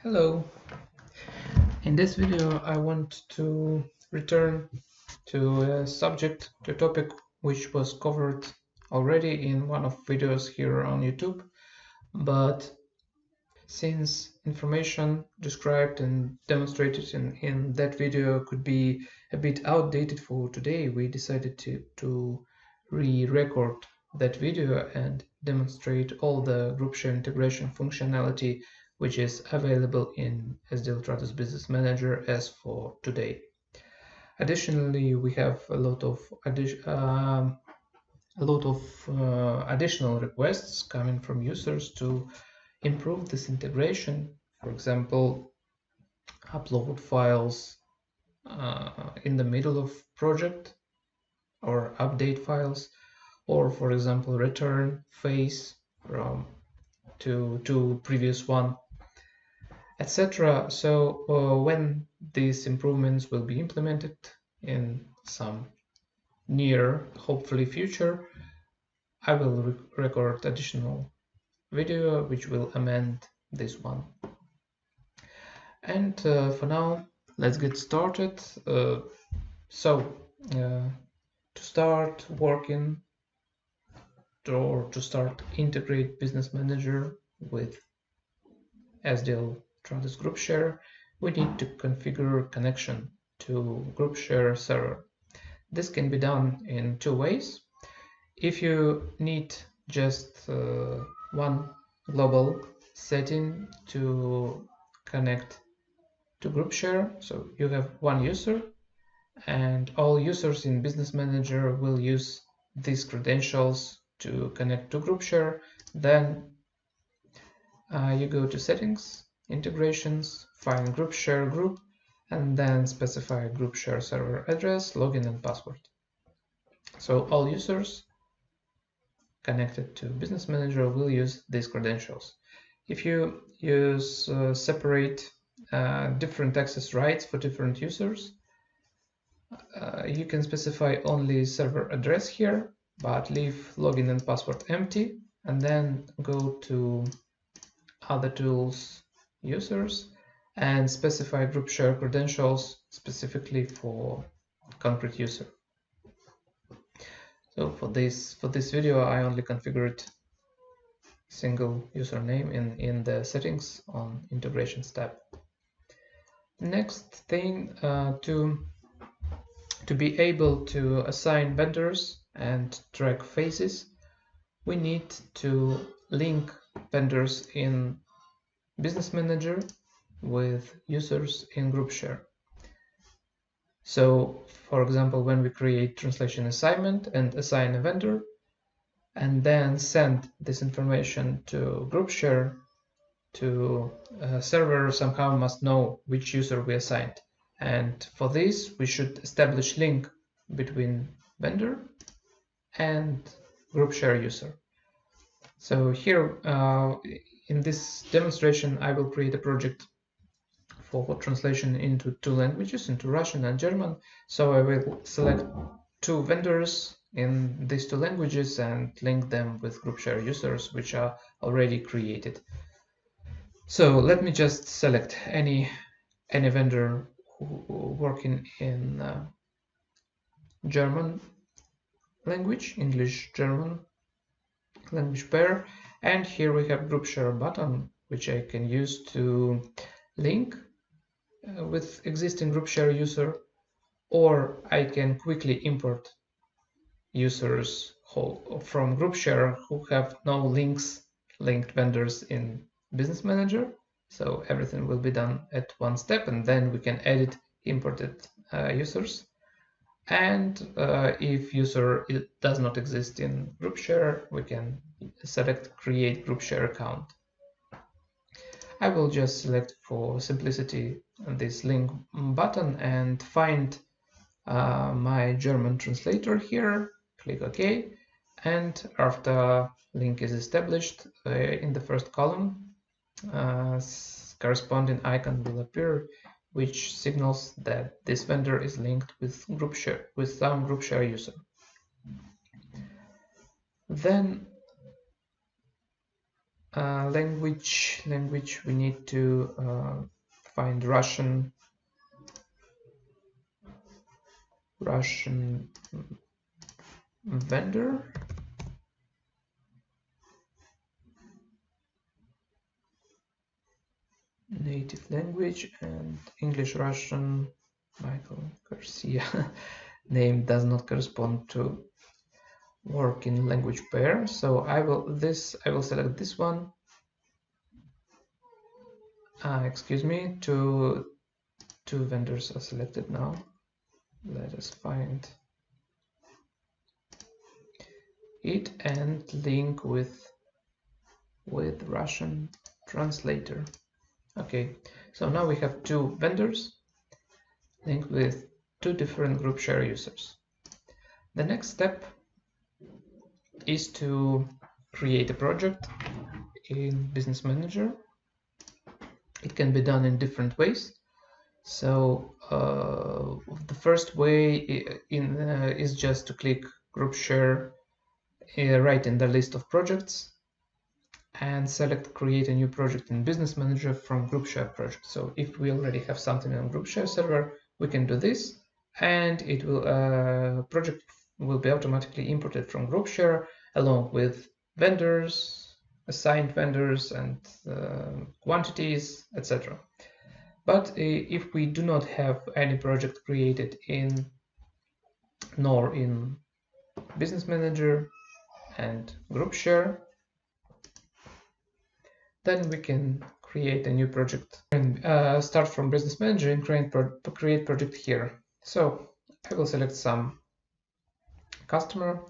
Hello. In this video, I want to return to a topic which was covered already in one of videos here on YouTube, but since information described and demonstrated in that video could be a bit outdated for today, we decided to re-record that video and demonstrate all the GroupShare integration functionality which is available in SDL Trados Business Manager as for today. Additionally, we have a lot of additional requests coming from users to improve this integration. For example, upload files in the middle of project, or update files, or for example return phase from to previous one, etc. So when these improvements will be implemented in some near, hopefully future, I will record additional video which will amend this one. And for now, let's get started. To start working or to start integrate Business Manager with SDL Trados GroupShare, we need to configure connection to GroupShare server. This can be done in two ways. If you need just one global setting to connect to GroupShare, so you have one user and all users in Business Manager will use these credentials to connect to GroupShare, then you go to Settings, Integrations, find GroupShare group, and then specify GroupShare server address, login, and password. So all users connected to Business Manager will use these credentials. If you use separate different access rights for different users, you can specify only server address here, but leave login and password empty, and then go to other tools, users, and specify GroupShare credentials specifically for concrete user. So for this video, I only configured single username in the settings on integrations tab. Next thing, to be able to assign vendors and track phases, we need to link vendors in Business Manager with users in GroupShare. So, for example, when we create translation assignment and assign a vendor, and then send this information to GroupShare, to server somehow must know which user we assigned. And for this, we should establish link between vendor and GroupShare user. So here, in this demonstration, I will create a project for translation into two languages, into Russian and German. So I will select two vendors in these two languages and link them with GroupShare users, which are already created. So let me just select any vendor working in German language, English-German language pair, and here we have GroupShare button, which I can use to link with existing GroupShare user, or I can quickly import users from GroupShare who have no linked vendors in Business Manager. So everything will be done at one step, and then we can edit imported users. And if user does not exist in GroupShare, we can select Create GroupShare account. I will just select for simplicity this link button and find my German translator here, click OK, and after link is established, in the first column, corresponding icon will appear, which signals that this vendor is linked with GroupShare, with some GroupShare user. Then Language, we need to find Russian vendor. Native language and English Russian. Michael Garcia name does not correspond to working language pair, so I will select this one. Excuse me, two vendors are selected now. Let us find it and link with Russian translator. Okay, so now we have two vendors linked with two different GroupShare users. The next step is to create a project in Business Manager. It can be done in different ways. So the first way is just to click GroupShare right in the list of projects and select create a new project in Business Manager from GroupShare project. So if we already have something on GroupShare server, we can do this, and it will project will be automatically imported from GroupShare along with vendors, assigned vendors, and quantities, etc. But if we do not have any project created in Business Manager and GroupShare, then we can create a new project and start from Business Manager and create project here. So I will select some customer.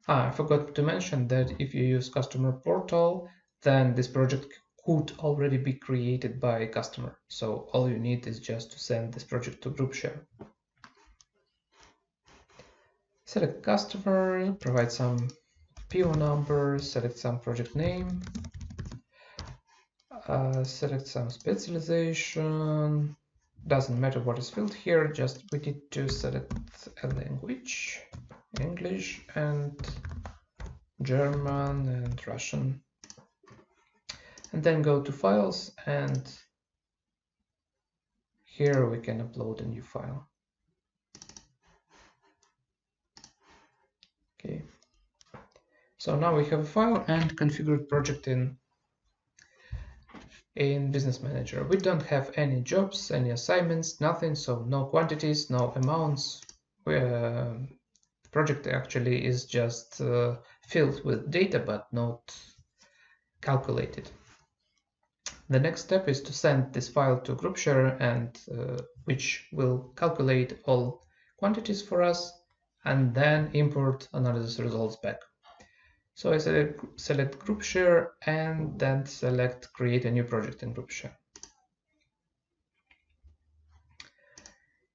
I forgot to mention that if you use customer portal, then this project could already be created by a customer. So all you need is just to send this project to GroupShare. Select customer, provide some PO number, select some project name, select some specialization. Doesn't matter what is filled here, just we need to select a language, English and German and Russian. And then go to files, and here we can upload a new file. Okay, so now we have a file and configured project in Business Manager. We don't have any jobs, any assignments, nothing, so no quantities, no amounts. The project actually is just filled with data but not calculated. The next step is to send this file to GroupShare, and which will calculate all quantities for us and then import analysis results back. So I select GroupShare and then select create a new project in GroupShare.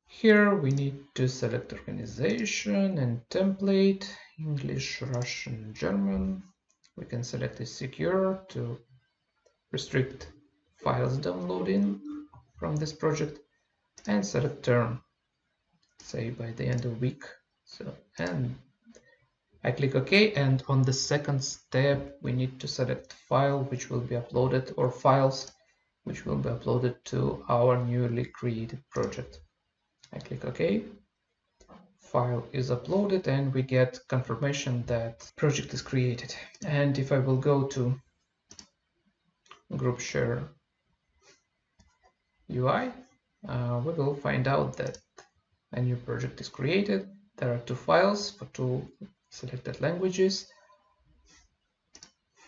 Here we need to select organization and template, English, Russian, German. We can select a secure to restrict files downloading from this project, and select term, say by the end of week. So, and I click OK, and on the second step we need to select file which will be uploaded, or files which will be uploaded to our newly created project. I click OK, file is uploaded, and we get confirmation that project is created. And if I will go to GroupShare UI, we will find out that a new project is created. There are two files for two selected languages.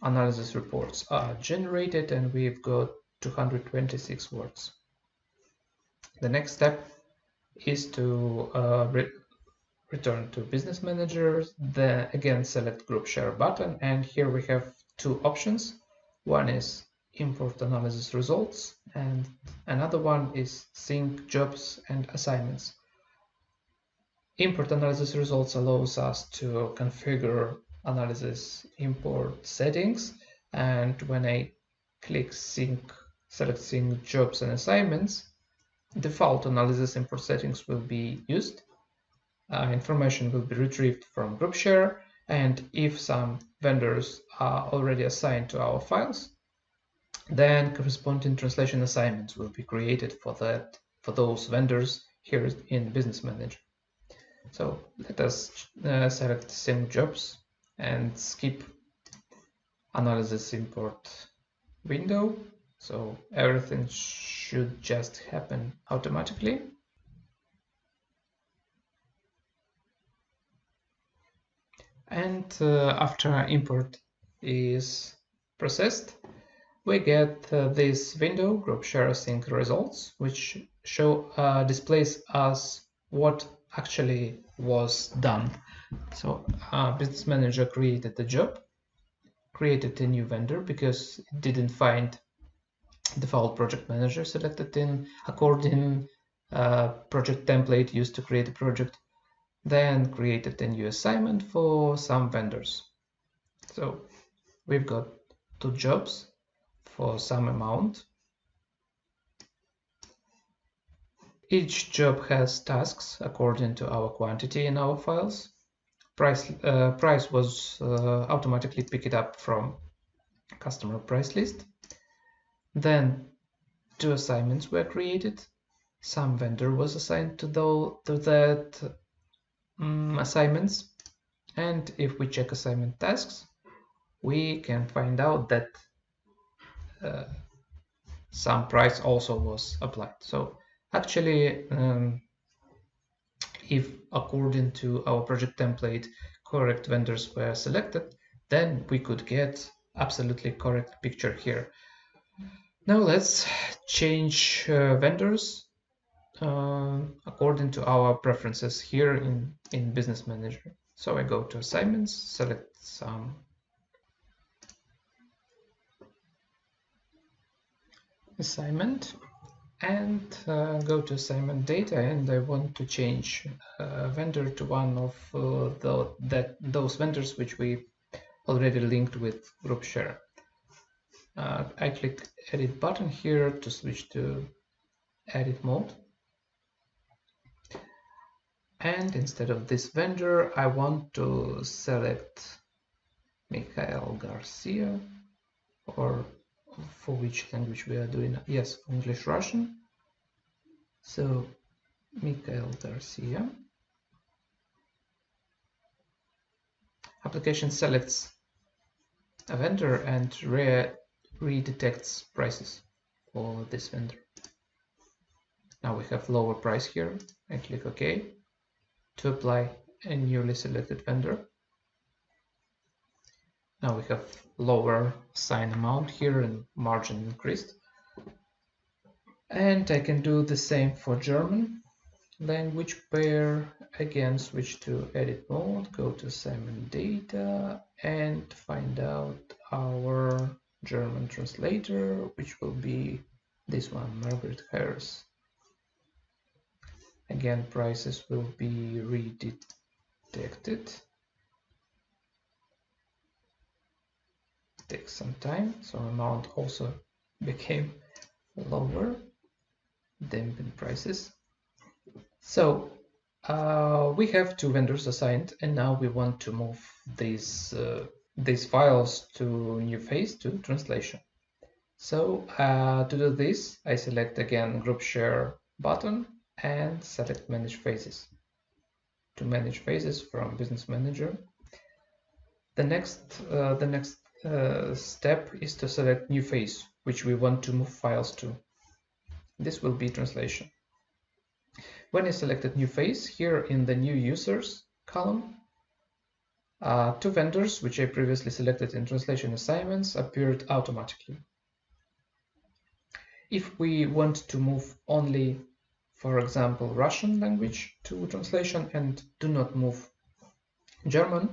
Analysis reports are generated, and we've got 226 words. The next step is to return to Business Manager, then again select GroupShare button, and here we have two options. One is import analysis results, and another one is sync jobs and assignments. Import analysis results allows us to configure analysis import settings, and when I click select sync jobs and assignments, default analysis import settings will be used. Information will be retrieved from GroupShare, and if some vendors are already assigned to our files, Then corresponding translation assignments will be created for those vendors here in Business Manager. So let us select same jobs and skip analysis import window. So everything should just happen automatically. And after import is processed, we get this window, GroupShare Sync Results, which displays us what actually was done. So Business Manager created the job, created a new vendor because it didn't find default project manager selected in according project template used to create a project, then created a new assignment for some vendors. So we've got 2 jobs for some amount. Each job has tasks according to our quantity in our files. Price was automatically picked up from customer price list. Then 2 assignments were created. Some vendor was assigned to that assignments. And if we check assignment tasks, we can find out that some price also was applied. So actually, if according to our project template, correct vendors were selected, then we could get absolutely correct picture here. Now let's change vendors according to our preferences here in Business Manager. So I go to assignments, select some assignment, and go to assignment data, and I want to change vendor to one of those vendors which we already linked with GroupShare. I click edit button here to switch to edit mode. And instead of this vendor, I want to select Mikhail Garcia, or for which language we are doing. Yes, for English Russian. So Mikhail Garcia. Application selects a vendor and redetects prices for this vendor. Now we have lower price here. I click OK to apply a newly selected vendor. Now we have lower sign amount here and margin increased. And I can do the same for German language pair. Again, switch to edit mode, go to assignment data, and find out our German translator, which will be this one, Margaret Harris. Again, prices will be redetected. Takes some time, so amount also became lower, dampen prices. So we have 2 vendors assigned, and now we want to move these files to new phase, to translation. So to do this, I select again GroupShare button and select Manage Phases. To manage phases from Business Manager, the next step is to select new phase, which we want to move files to. This will be translation. When I selected new phase, here in the new users column, 2 vendors, which I previously selected in translation assignments, appeared automatically. If we want to move only, for example, Russian language to translation and do not move German,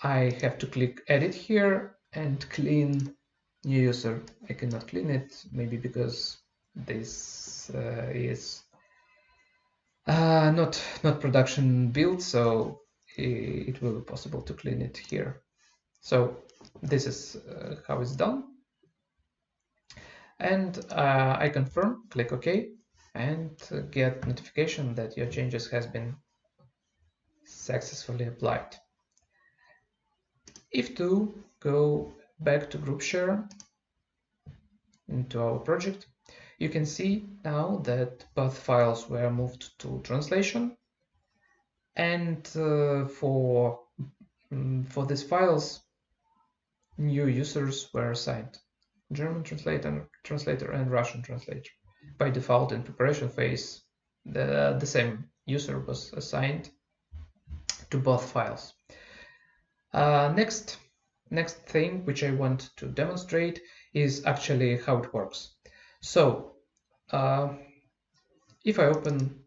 I have to click edit here and clean new user. I cannot clean it, maybe because this is not production build, so it will be possible to clean it here. So this is how it's done. And I confirm, click OK, and get notification that your changes has been successfully applied. If to go back to GroupShare into our project, you can see now that both files were moved to translation, and for these files, new users were assigned: German translator and Russian translator. By default, in preparation phase, the same user was assigned to both files. Next thing which I want to demonstrate is actually how it works. So if I open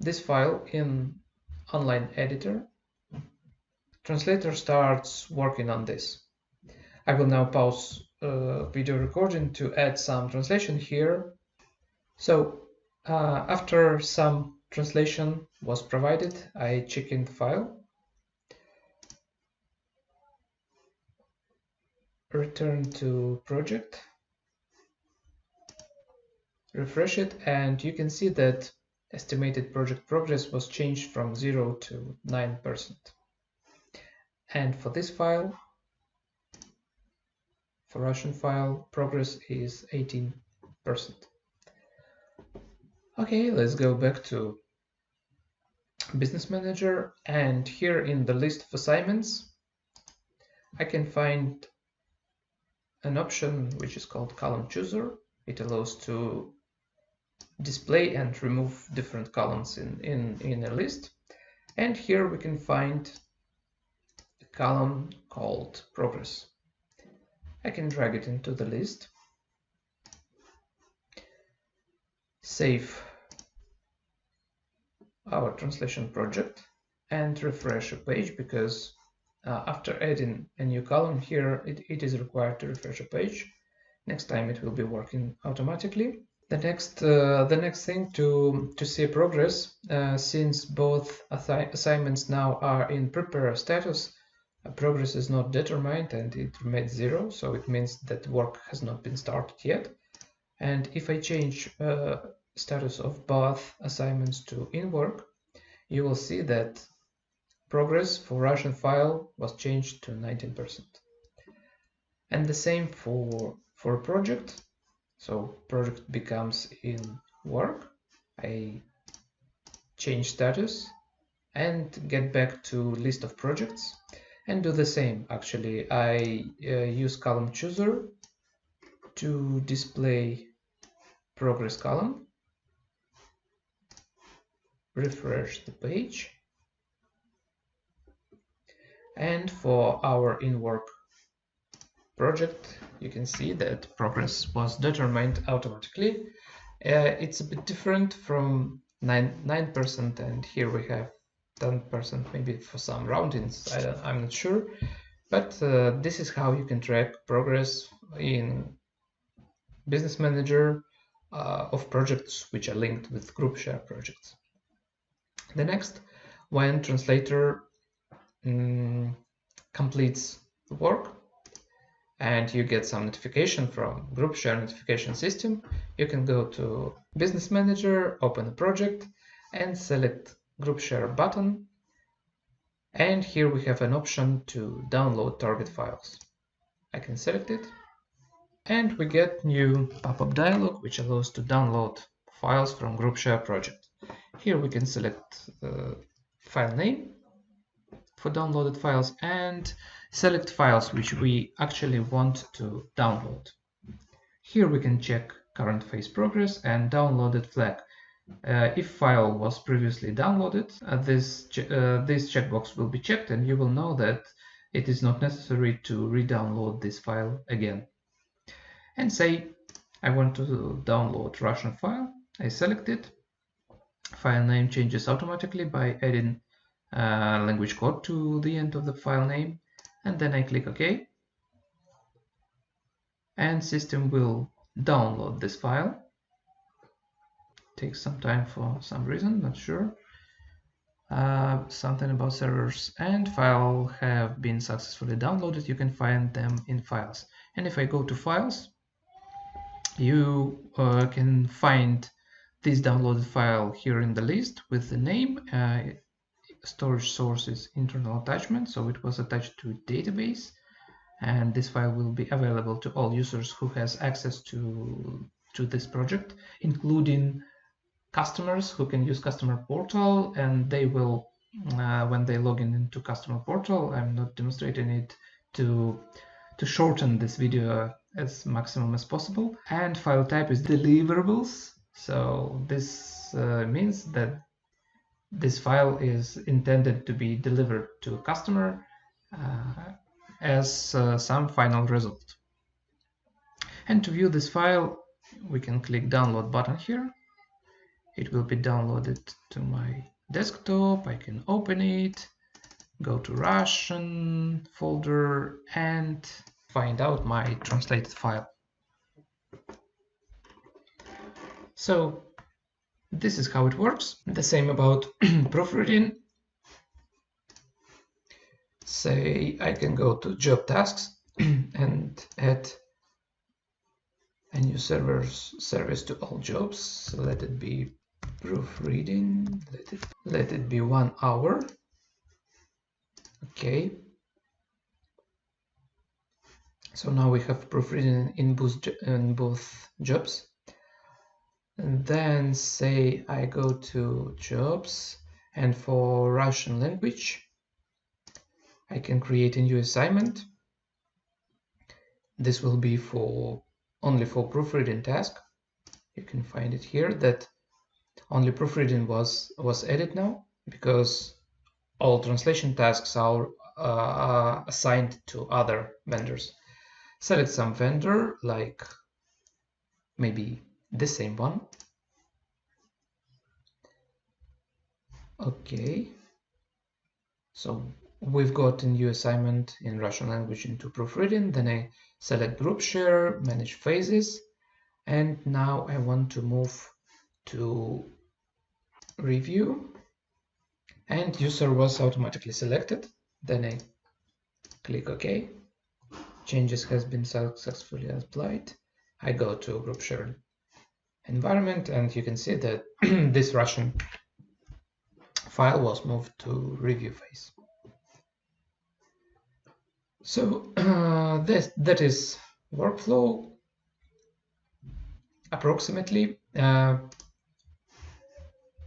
this file in online editor, translator starts working on this. I will now pause video recording to add some translation here. So after some translation was provided, I check in the file, return to project, refresh it, and you can see that estimated project progress was changed from 0 to 9%. And for this file, for Russian file, progress is 18%. Okay, let's go back to Business Manager, and here in the list of assignments, I can find an option which is called Column Chooser. It allows to display and remove different columns in a list. And here we can find a column called Progress. I can drag it into the list, save our translation project, and refresh a page, because after adding a new column here, it is required to refresh a page. Next time it will be working automatically. The next thing to see progress, since both assignments now are in prepare status, progress is not determined and it remains 0, so it means that work has not been started yet. And if I change status of both assignments to in work, you will see that progress for Russian file was changed to 19%. And the same for project. So project becomes in work. I change status and get back to list of projects and do the same. Actually, I use column chooser to display progress column, refresh the page, and for our in work project, you can see that progress was determined automatically. It's a bit different from 9%, and here we have 10%, maybe for some roundings, I'm not sure. But this is how you can track progress in Business Manager of projects which are linked with GroupShare projects. The next, when translator completes the work and you get some notification from GroupShare notification system, you can go to Business Manager, open a project, and select GroupShare button. And here we have an option to download target files. I can select it, and we get new pop-up dialog which allows to download files from GroupShare project. Here we can select the file name for downloaded files and select files which we actually want to download. Here we can check current phase progress and downloaded flag. If file was previously downloaded, this checkbox will be checked, and you will know that it is not necessary to re-download this file again. And say I want to download Russian file. I select it. File name changes automatically by adding language code to the end of the file name, and then I click OK, and system will download this file. Takes some time for some reason, not sure. Something about servers, and file have been successfully downloaded. You can find them in files, and if I go to files, you can find this downloaded file here in the list with the name. Storage source is internal attachment, so it was attached to database. and this file will be available to all users who has access to this project, including customers who can use customer portal, and they will when they log in into customer portal, I'm not demonstrating it to shorten this video as maximum as possible. And file type is deliverables, so this means that this file is intended to be delivered to a customer as some final result. And to view this file, we can click download button here. It will be downloaded to my desktop. I can open it, go to Russian folder, and find out my translated file. So this is how it works. The same about proofreading. Say I can go to job tasks and add a new service to all jobs. So let it be proofreading. Let it be 1 hour. Okay. So now we have proofreading in both jobs. And then say I go to jobs, and for Russian language I can create a new assignment. This will be only for proofreading task. You can find it here that only proofreading was added now, because all translation tasks are assigned to other vendors. Select some vendor, like maybe the same one. Okay, so we've got a new assignment in Russian language into proofreading. Then I select GroupShare, manage phases, and now I want to move to review, and user was automatically selected. Then I click OK. Changes has been successfully applied. I go to GroupShare environment, and you can see that this Russian file was moved to review phase. So that is workflow approximately.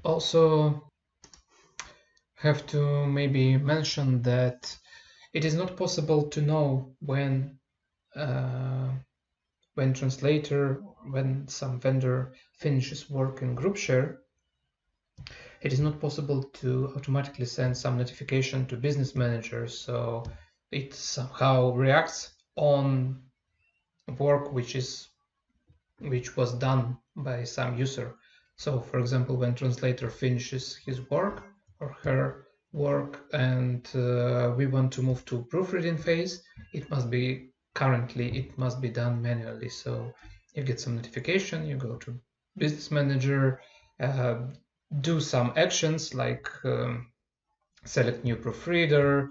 Also have to maybe mention that it is not possible to know when some vendor finishes work in GroupShare. It is not possible to automatically send some notification to business manager, so it somehow reacts on work which was done by some user. So for example, when translator finishes his work or her work, and we want to move to proofreading phase, it must be done manually. So you get some notification, you go to business manager, do some actions like select new proofreader,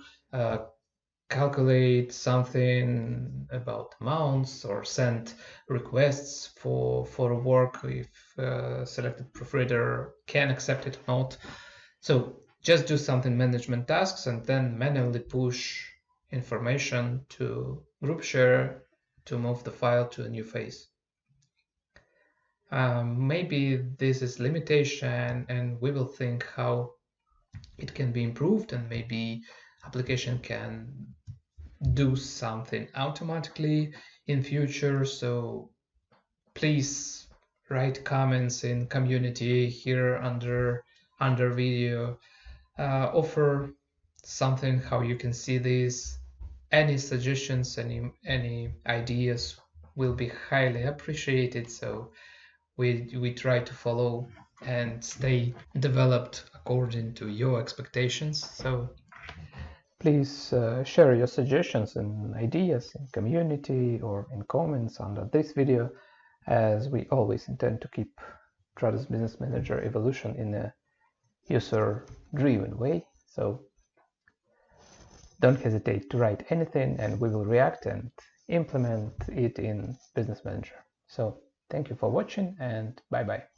calculate something about amounts, or send requests for work if selected proofreader can accept it or not. So just do something management tasks, and then manually push information to GroupShare to move the file to a new phase. Maybe this is limitation, and we will think how it can be improved, and maybe application can do something automatically in future. So please write comments in community here under video. Offer something how you can see this. Any suggestions, any ideas will be highly appreciated. So we try to follow and stay developed according to your expectations. So please share your suggestions and ideas in community or in comments under this video, as we always intend to keep Trados Business Manager evolution in a user-driven way. So don't hesitate to write anything, and we will react and implement it in Business Manager. So thank you for watching, and bye-bye.